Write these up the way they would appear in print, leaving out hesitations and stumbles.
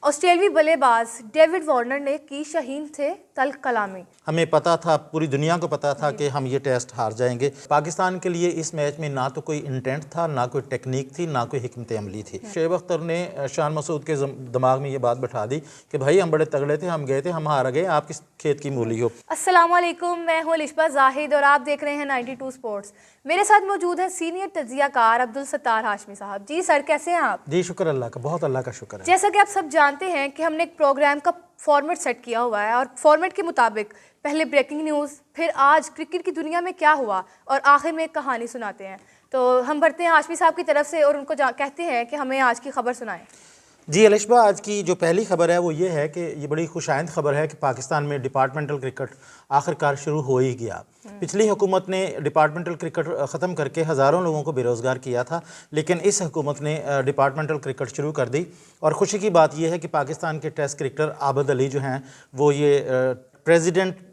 ऑस्ट्रेलियावी बल्लेबाज David Warner ने की शहीन थे तल्ख कलामी। हमें पता था, पूरी दुनिया को पता था कि हम ये टेस्ट हार जाएंगे। पाकिस्तान के लिए इस मैच में ना तो कोई इंटेंट था, ना कोई टेक्निक थी, ना कोई हिकमत अमली थी। शुएब अख्तर ने शान मसूद के दिमाग में ये बात बैठा दी कि भाई हम बड़े तगड़े थे, हम गए थे, हम हार गए, आप किस खेत की मूली हो। अस्सलाम वालेकुम, मैं हूं लिशबा जाहिद और आप देख रहे हैं 92 स्पोर्ट्स। मेरे साथ मौजूद है सीनियर तज्जियाकार अब्दुल सत्तार हाशमी साहब। जी सर, कैसे हैं आप? जी शुक्र अल्लाह का, बहुत अल्लाह का शुक्र है। जैसा कि आप सब जानते हैं कि हमने एक प्रोग्राम का फॉर्मेट सेट किया हुआ है और फॉर्मेट के मुताबिक पहले ब्रेकिंग न्यूज़, फिर आज क्रिकेट की दुनिया में क्या हुआ और आखिर में एक कहानी सुनाते हैं। तो हम बढ़ते हैं हाशमी साहब की तरफ से और उनको कहते हैं कि हमें आज की खबर सुनाएं। जी अलिशबा, आज की जो पहली खबर है वो ये है कि ये बड़ी खुशाइंद खबर है कि पाकिस्तान में डिपार्टमेंटल क्रिकेट आखिरकार शुरू हो ही गया। पिछली हुकूमत ने डिपार्टमेंटल क्रिकेट ख़त्म करके हज़ारों लोगों को बेरोज़गार किया था, लेकिन इस हुकूमत ने डिपार्टमेंटल क्रिकेट शुरू कर दी। और ख़ुशी की बात यह है कि पाकिस्तान के टेस्ट क्रिकेटर आबद अली जो हैं वो ये प्रेसिडेंट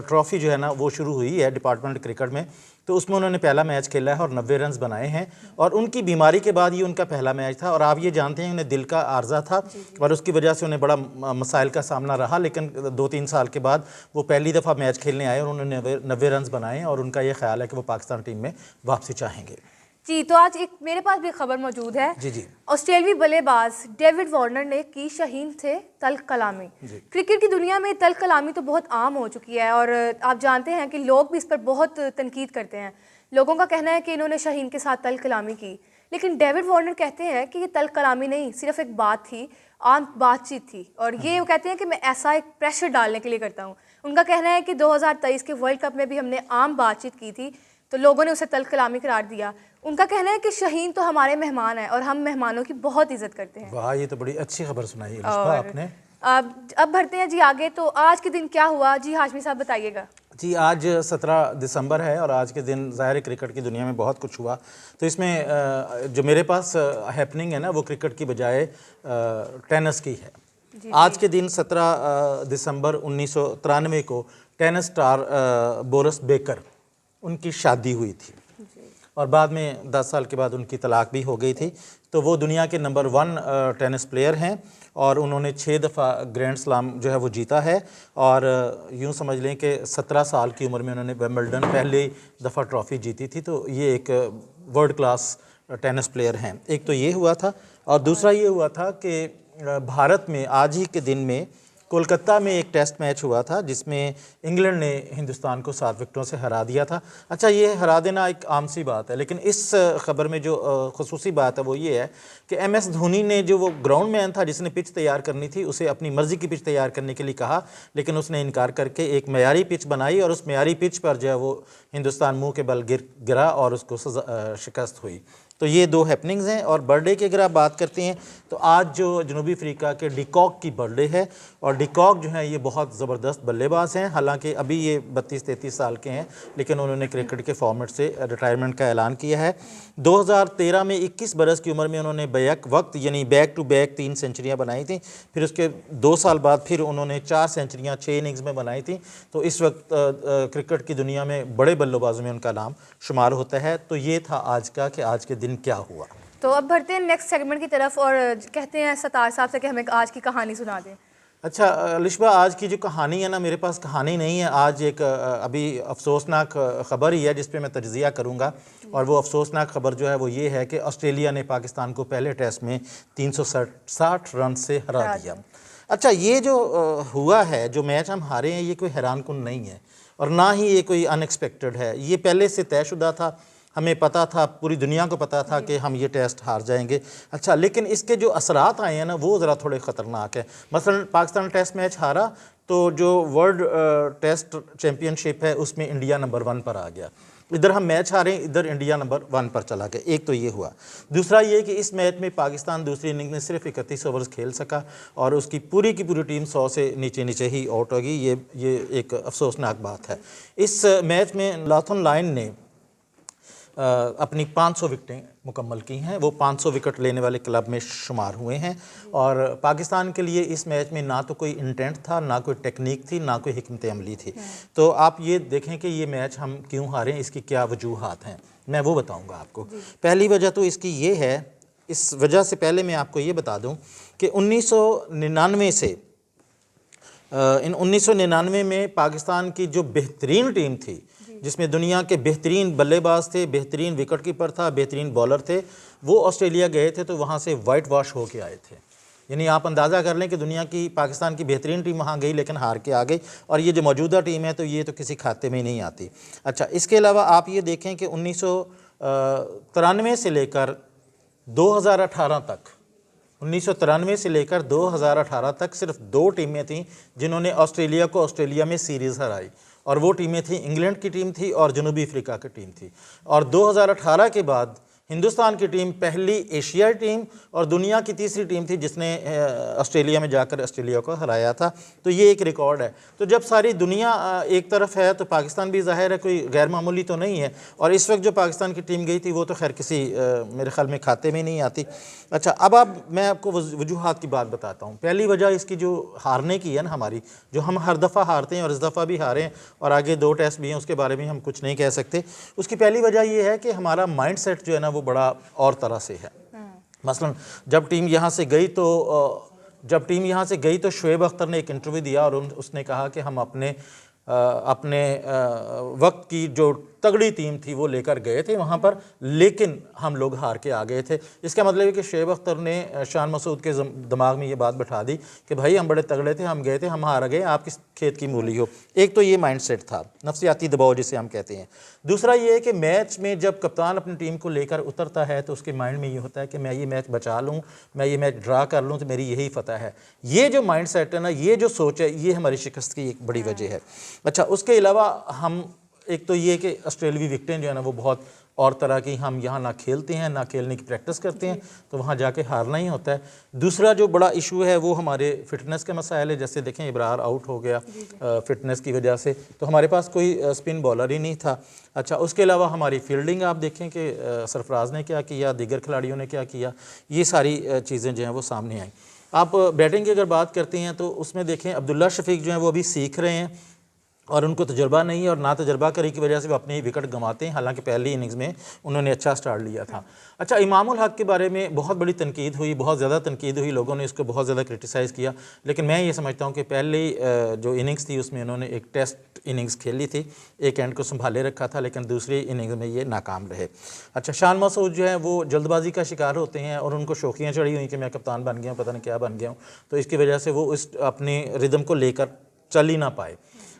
ट्रॉफ़ी जो है ना वो शुरू हुई है डिपार्टमेंट क्रिकेट में। तो उसमें उन्होंने पहला मैच खेला है और 90 रन बनाए हैं और उनकी बीमारी के बाद ये उनका पहला मैच था। और आप ये जानते हैं उन्हें दिल का आर्जा था और उसकी वजह से उन्हें बड़ा मसाइल का सामना रहा, लेकिन 2-3 साल के बाद वो पहली दफ़ा मैच खेलने आए और उन्होंने 90 रन बनाए और उनका ये ख्याल है कि वो पाकिस्तान टीम में वापसी चाहेंगे। जी, तो आज एक मेरे पास भी खबर मौजूद है। जी। ऑस्ट्रेलियावी बल्लेबाज डेविड वार्नर ने की शहीन थे तल्ख कलामी। क्रिकेट की दुनिया में तल्ख कलामी तो बहुत आम हो चुकी है और आप जानते हैं कि लोग भी इस पर बहुत तनकीद करते हैं। लोगों का कहना है कि इन्होंने शहीन के साथ तल्ख कलामी की, लेकिन डेविड वार्नर कहते हैं कि ये तल्ख कलामी नहीं, सिर्फ एक बात थी, आम बातचीत थी। और ये वो कहते हैं कि मैं ऐसा एक प्रेशर डालने के लिए करता हूँ। उनका कहना है कि 2023 के वर्ल्ड कप में भी हमने आम बातचीत की थी तो लोगों ने उसे तल्ख कलामी करार दिया। उनका कहना है कि शहीन तो हमारे मेहमान हैं और हम मेहमानों की बहुत इज्जत करते हैं। वाह, ये तो बड़ी अच्छी खबर सुनाई है आपने। अब बढ़ते हैं जी आगे। तो आज के दिन क्या हुआ जी, हाशमी साहब बताइएगा। जी, आज 17 दिसंबर है और आज के दिन ज़ाहिर क्रिकेट की दुनिया में बहुत कुछ हुआ। तो इसमें जो मेरे पास हैपनिंग है ना वो क्रिकेट की बजाय टेनिस की है। आज के दिन 17 दिसंबर 1993 को टेनिस स्टार बोरिस बेकर उनकी शादी हुई थी और बाद में 10 साल के बाद उनकी तलाक भी हो गई थी। तो वो दुनिया के नंबर 1 टेनिस प्लेयर हैं और उन्होंने 6 दफ़ा ग्रैंड स्लैम जो है वो जीता है। और यूँ समझ लें कि 17 साल की उम्र में उन्होंने विंबलडन पहली दफ़ा ट्रॉफ़ी जीती थी। तो ये एक वर्ल्ड क्लास टेनिस प्लेयर हैं। एक तो ये हुआ था और दूसरा ये हुआ था कि भारत में आज ही के दिन में कोलकाता में एक टेस्ट मैच हुआ था जिसमें इंग्लैंड ने हिंदुस्तान को 7 विकेटों से हरा दिया था। अच्छा, ये हरा देना एक आम सी बात है, लेकिन इस खबर में जो खुसूसी बात है वो ये है कि MS धोनी ने जो वो ग्राउंड मैन था जिसने पिच तैयार करनी थी उसे अपनी मर्ज़ी की पिच तैयार करने के लिए कहा, लेकिन उसने इनकार करके एक मयारी पिच बनाई और उस मयारी पिच पर जो है वो हिंदुस्तान मुँह के बल गिरा और उसको शिकस्त हुई। तो ये 2 हैपनिंग्स हैं। और बर्थडे की अगर आप बात करते हैं तो आज जो जनूबी अफ्रीका के डिकॉक की बर्थडे है और डिकॉक जो है ये बहुत ज़बरदस्त बल्लेबाज हैं। हालांकि अभी ये 32-33 साल के हैं, लेकिन उन्होंने क्रिकेट के फॉर्मेट से रिटायरमेंट का ऐलान किया है। 2013 में 21 बरस की उम्र में उन्होंने बैक वक्त यानी बैक टू बैक 3 सेंचुरियाँ बनाई थी। फिर उसके 2 साल बाद फिर उन्होंने 4 सेंचुरियाँ 6 इनिंग्स में बनाई थी। तो इस वक्त क्रिकेट की दुनिया में बड़े बल्लेबाजों में उनका नाम शुमार होता है। तो ये था आज का कि आज के दिन क्या हुआ। तो अब बढ़ते हैं नेक्स्ट सेगमेंट की तरफ और कहते हैं सत्तार साहब से कि हमें आज की कहानी सुना दें। अच्छा लिशबा, आज की जो कहानी है ना, मेरे पास कहानी नहीं है। आज एक अभी अफसोसनाक ख़बर ही है जिस पे मैं तज्ज़िया करूँगा और वो अफसोसनाक ख़बर जो है वो ये है कि ऑस्ट्रेलिया ने पाकिस्तान को पहले टेस्ट में 360 रन से हरा दिया। अच्छा, ये जो हुआ है, जो मैच हम हारे हैं, ये कोई हैरानकुन नहीं है और ना ही ये कोई अनएक्सपेक्टेड है। ये पहले से तयशुदा था, हमें पता था, पूरी दुनिया को पता था कि हम ये टेस्ट हार जाएंगे। अच्छा, लेकिन इसके जो असरात आए हैं ना वो ज़रा थोड़े ख़तरनाक है। मसलन पाकिस्तान टेस्ट मैच हारा तो जो वर्ल्ड टेस्ट चैम्पियनशिप है उसमें इंडिया नंबर 1 पर आ गया। इधर हम मैच हारे, इधर इंडिया नंबर 1 पर चला गया। एक तो ये हुआ। दूसरा ये कि इस मैच में पाकिस्तान दूसरी इनिंग में सिर्फ 31 ओवर्स खेल सका और उसकी पूरी की पूरी टीम 100 से नीचे ही आउट होगी। ये एक अफसोसनाक बात है। इस मैच में लाथन लाइन ने अपनी 500 विकेटें मुकम्मल की हैं। वो 500 विकेट लेने वाले क्लब में शुमार हुए हैं और पाकिस्तान के लिए इस मैच में ना तो कोई इंटेंट था, ना कोई टेक्निक थी, ना कोई हिकमत अमली थी। तो आप ये देखें कि ये मैच हम क्यों हारे, इसकी क्या वजूहात हैं, मैं वो बताऊंगा आपको। पहली वजह तो इसकी ये है इस वजह से पहले मैं आपको ये बता दूं कि 1999 से इन 1999 में पाकिस्तान की जो बेहतरीन टीम थी, जिसमें दुनिया के बेहतरीन बल्लेबाज थे, बेहतरीन विकेट कीपर था, बेहतरीन बॉलर थे, वो ऑस्ट्रेलिया गए थे तो वहाँ से वाइट वॉश होके आए थे। यानी आप अंदाज़ा कर लें कि दुनिया की पाकिस्तान की बेहतरीन टीम वहाँ गई लेकिन हार के आ गई, और ये जो मौजूदा टीम है तो ये तो किसी खाते में ही नहीं आती। अच्छा, इसके अलावा आप ये देखें कि 1993 से लेकर 2018 तक, 1993 से लेकर 2018 तक सिर्फ 2 टीमें थीं जिन्होंने ऑस्ट्रेलिया को ऑस्ट्रेलिया में सीरीज़ हराई, और वो टीमें थीं इंग्लैंड की टीम थी और जनूबी अफ्रीका की टीम थी। और 2018 के बाद हिंदुस्तान की टीम पहली एशियाई टीम और दुनिया की तीसरी टीम थी जिसने ऑस्ट्रेलिया में जाकर ऑस्ट्रेलिया को हराया था। तो ये एक रिकॉर्ड है। तो जब सारी दुनिया एक तरफ है तो पाकिस्तान भी ज़ाहिर है कोई गैर मामूली तो नहीं है, और इस वक्त जो पाकिस्तान की टीम गई थी वो तो खैर किसी मेरे ख्याल में खाते में नहीं आती। अच्छा, अब मैं आपको वजूहात की बात बताता हूँ। पहली वजह इसकी जो हारने की है ना हमारी, जो हम हर दफ़ा हारते हैं और इस दफ़ा भी हारे हैं और आगे 2 टेस्ट भी हैं, उसके बारे में हम कुछ नहीं कह सकते। उसकी पहली वजह ये है कि हमारा माइंड सेट जो है ना वो बड़ा और तरह से है। मसलन जब टीम यहाँ से गई तो शुएब अख्तर ने एक इंटरव्यू दिया और उसने कहा कि हम अपने वक्त की जो तगड़ी टीम थी वो लेकर गए थे वहाँ पर, लेकिन हम लोग हार के आ गए थे। इसका मतलब है कि शुएब अख्तर ने शान मसूद के दिमाग में ये बात बैठा दी कि भाई हम बड़े तगड़े थे, हम गए थे, हम हार गए, आप किस खेत की मूली हो। एक तो ये माइंडसेट था, नफ्सियाती दबाव जिसे हम कहते हैं। दूसरा ये है कि मैच में जब कप्तान अपनी टीम को लेकर उतरता है तो उसके माइंड में ये होता है कि मैं ये मैच बचा लूँ, मैं ये मैच ड्रा कर लूँ तो मेरी यही फतह है। ये जो माइंड सेट है ना, ये जो सोच है, ये हमारी शिकस्त की एक बड़ी वजह है। अच्छा, उसके अलावा हम एक तो ये कि ऑस्ट्रेलवी विकेटें जो है ना वो बहुत और तरह की, हम यहाँ ना खेलते हैं ना खेलने की प्रैक्टिस करते हैं, तो वहाँ जाके हारना ही होता है। दूसरा जो बड़ा इशू है वो हमारे फिटनेस के मसाइल है। जैसे देखें इब्रार आउट हो गया फिटनेस की वजह से, तो हमारे पास कोई स्पिन बॉलर ही नहीं था। अच्छा, उसके अलावा हमारी फील्डिंग आप देखें कि सरफराज ने क्या किया, दीगर खिलाड़ियों ने क्या किया, ये सारी चीज़ें जो हैं वो सामने आई। आप बैटिंग की अगर बात करते हैं तो उसमें देखें अब्दुल्ला शफीक जो हैं वो अभी सीख रहे हैं और उनको तजर्बा नहीं है, और ना तजर्बा करी की वजह से वो अपनी विकेट गंवाते हैं, हालांकि पहली इनिंग्स में उन्होंने अच्छा स्टार्ट लिया था। अच्छा, इमामुल हक के बारे में बहुत बड़ी तनकीद हुई, बहुत ज़्यादा तनकीद हुई, लोगों ने इसको बहुत ज़्यादा क्रिटिसाइज़ किया, लेकिन मैं ये समझता हूँ कि पहली जो इनिंग्स थी उसमें उन्होंने एक टेस्ट इनिंग्स खेली थी, एक एंड को संभाले रखा था, लेकिन दूसरी इनिंग्स में ये नाकाम रहे। अच्छा, शान मसूद जो है वो जल्दबाजी का शिकार होते हैं और उनको शौकियाँ चढ़ी हुई कि मैं कप्तान बन गया हूँ, पता नहीं क्या बन गया हूँ, तो इसकी वजह से वो इस अपनी रिदम को लेकर चल ही ना पाए।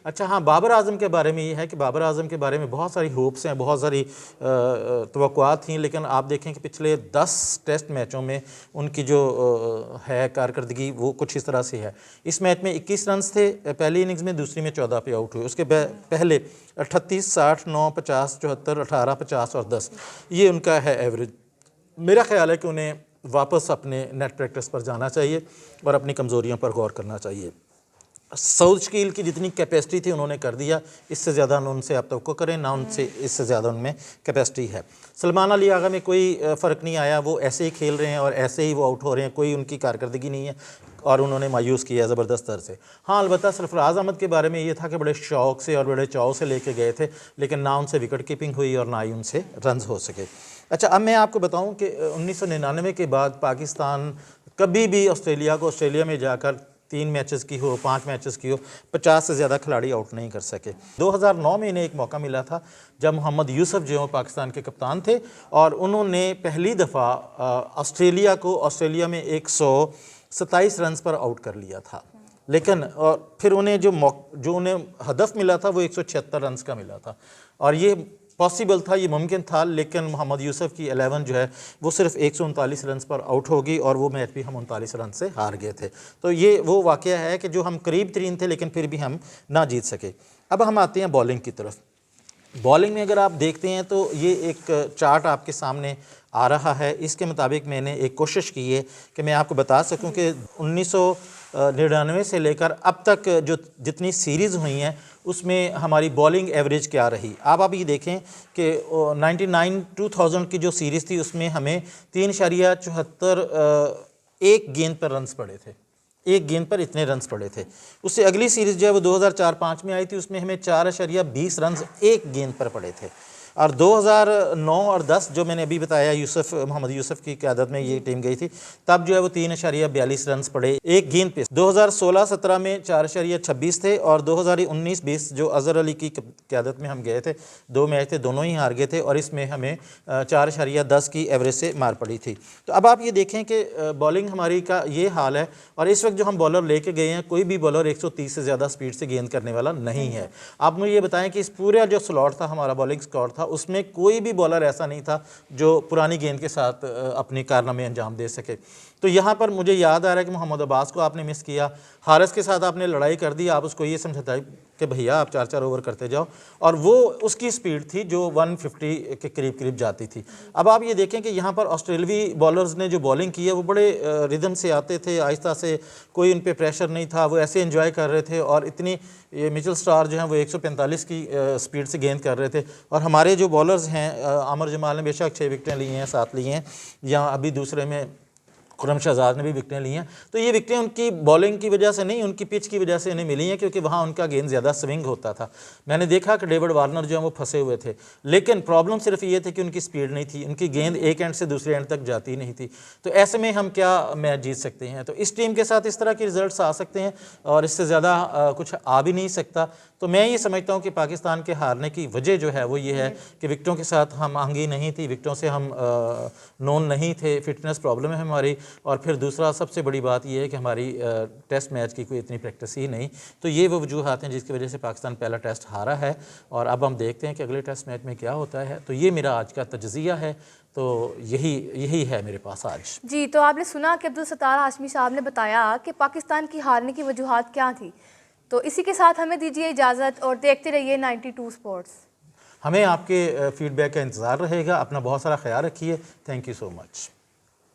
अच्छा, हाँ, बाबर आज़म के बारे में ये है कि बाबर आज़म के बारे में बहुत सारी होप्स हैं, बहुत सारी तवक्कुआत थी, लेकिन आप देखें कि पिछले 10 टेस्ट मैचों में उनकी जो है कारकर्दगी वो कुछ इस तरह से है। इस मैच में 21 रन थे पहली इनिंग्स में, दूसरी में 14 पे आउट हुए। उसके पहले 38, 60, 9, 50, 74, 18, 50 और 10 ये उनका है एवरेज। मेरा ख्याल है कि उन्हें वापस अपने नेट प्रैक्टिस पर जाना चाहिए और अपनी कमज़ोरियों पर गौर करना चाहिए। सऊद शकील की जितनी कैपेसिटी थी उन्होंने कर दिया, इससे ज़्यादा उनसे आप तवक्को करें ना, उनसे इससे ज़्यादा उनमें कैपेसिटी है। सलमान अली आगा में कोई फ़र्क नहीं आया, वो ऐसे ही खेल रहे हैं और ऐसे ही वो आउट हो रहे हैं, कोई उनकी कारकर्दगी नहीं है और उन्होंने मायूस किया ज़बरदस्त तरह से। हाँ, अलबत्ता सरफराज अहमद के बारे में ये था कि बड़े शौक़ से और बड़े चाव से लेके गए थे, लेकिन ना उनसे विकेट कीपिंग हुई और ना ही उनसे रन हो सके। अच्छा, अब मैं आपको बताऊँ कि 1999 के बाद पाकिस्तान कभी भी ऑस्ट्रेलिया में जाकर 3 मैचेस की हो, 5 मैचेस की हो, 50 से ज़्यादा खिलाड़ी आउट नहीं कर सके। 2009 में इन्हें एक मौका मिला था जब मोहम्मद यूसुफ जो पाकिस्तान के कप्तान थे और उन्होंने पहली दफ़ा ऑस्ट्रेलिया को ऑस्ट्रेलिया में 127 रन पर आउट कर लिया था, लेकिन और फिर उन्हें जो उन्हें हदफ मिला था वो 176 रन का मिला था, और ये पॉसिबल था, ये मुमकिन था, लेकिन मोहम्मद यूसुफ की 11 जो है वो सिर्फ 139 रन पर आउट होगी और वो मैच भी हम 39 रन से हार गए थे। तो ये वो वाक़या है कि जो हम करीब तरीन थे लेकिन फिर भी हम ना जीत सके। अब हम आते हैं बॉलिंग की तरफ। बॉलिंग में अगर आप देखते हैं तो ये एक चार्ट आपके सामने आ रहा है, इसके मुताबिक मैंने एक कोशिश की है कि मैं आपको बता सकूं कि 1999 से लेकर अब तक जो जितनी सीरीज़ हुई हैं उसमें हमारी बॉलिंग एवरेज क्या रही। आप ये देखें कि 99-2000 की जो सीरीज़ थी उसमें हमें 3.74 एक गेंद पर रन्स पड़े थे, एक गेंद पर इतने रन्स पड़े थे। उससे अगली सीरीज़ जो है वो 2004-05 में आई थी, उसमें हमें 4.20 रन्स एक गेंद पर पड़े थे। और 2009 और 10 जो मैंने अभी बताया मोहम्मद यूसुफ की क़यादत में ये टीम गई थी, तब जो है वो 3.42 रन पड़े एक गेंद पे। 2016-17 में 4.26 थे और 2019-20 जो अजहर अली की क़यादत में हम गए थे, 2 मैच थे, दोनों ही हार गए थे और इसमें हमें 4.10 की एवरेज से मार पड़ी थी। तो अब आप ये देखें कि बॉलिंग हमारी का ये हाल है और इस वक्त जो हम बॉलर लेके गए हैं, कोई भी बॉलर 130 से ज़्यादा स्पीड से गेंद करने वाला नहीं है। आप मुझे ये बताएं कि इस पूरा जो स्लॉट था, हमारा बॉलिंग स्क्वाड था, उसमें कोई भी बॉलर ऐसा नहीं था जो पुरानी गेंद के साथ अपनी कारनामे अंजाम दे सके। तो यहाँ पर मुझे याद आ रहा है कि मोहम्मद अब्बास को आपने मिस किया, हारिस के साथ आपने लड़ाई कर दी, आप उसको ये समझाता कि भैया आप 4-4 ओवर करते जाओ, और वो उसकी स्पीड थी जो 150 के करीब जाती थी। अब आप ये देखें कि यहाँ पर ऑस्ट्रेलवी बॉलर्स ने जो बॉलिंग की है वो बड़े रिदम से आते थे, आहिस्ता से, कोई उन पर प्रेशर नहीं था, वो ऐसे एंजॉय कर रहे थे। और इतनी ये मिचेल स्टार जो हैं वो 145 की स्पीड से गेंद कर रहे थे। और हमारे जो बॉलर्स हैं, आमिर जमाल ने बेशक 6 विकेटें ली हैं, 7 ली हैं, या अभी दूसरे में खुरम शहजाद ने भी विकेटें ली हैं। तो ये विकेटें उनकी बॉलिंग की वजह से नहीं, उनकी पिच की वजह से इन्हें मिली हैं, क्योंकि वहाँ उनका गेंद ज़्यादा स्विंग होता था। मैंने देखा कि डेविड वार्नर जो है वो फंसे हुए थे, लेकिन प्रॉब्लम सिर्फ ये थी कि उनकी स्पीड नहीं थी, उनकी गेंद एक एंड से दूसरे एंड तक जाती नहीं थी। तो ऐसे में हम क्या मैच जीत सकते हैं? तो इस टीम के साथ इस तरह के रिजल्ट्स आ सकते हैं और इससे ज़्यादा कुछ आ भी नहीं सकता। तो मैं ये समझता हूँ कि पाकिस्तान के हारने की वजह जो है वो ये है कि विकेटों के साथ हम आहंगी नहीं थी, विकेटों से हम नोन नहीं थे, फिटनेस प्रॉब्लम है हमारी, और फिर दूसरा सबसे बड़ी बात यह है कि हमारी टेस्ट मैच की कोई इतनी प्रैक्टिस ही नहीं। तो ये वो वजूहात हैं जिसकी वजह से पाकिस्तान पहला टेस्ट हारा है, और अब हम देखते हैं कि अगले टेस्ट मैच में क्या होता है। तो ये मेरा आज का तज्ज़िया है, तो यही है मेरे पास आज। जी, तो आपने सुना कि अब्दुल सत्तार हाशमी साहब ने बताया कि पाकिस्तान की हारने की वजूहात क्या थी। तो इसी के साथ हमें दीजिए इजाज़त और देखते रहिए 92 स्पोर्ट्स। हमें आपके फीडबैक का इंतज़ार रहेगा। अपना बहुत सारा ख्याल रखिए। Thank you so much.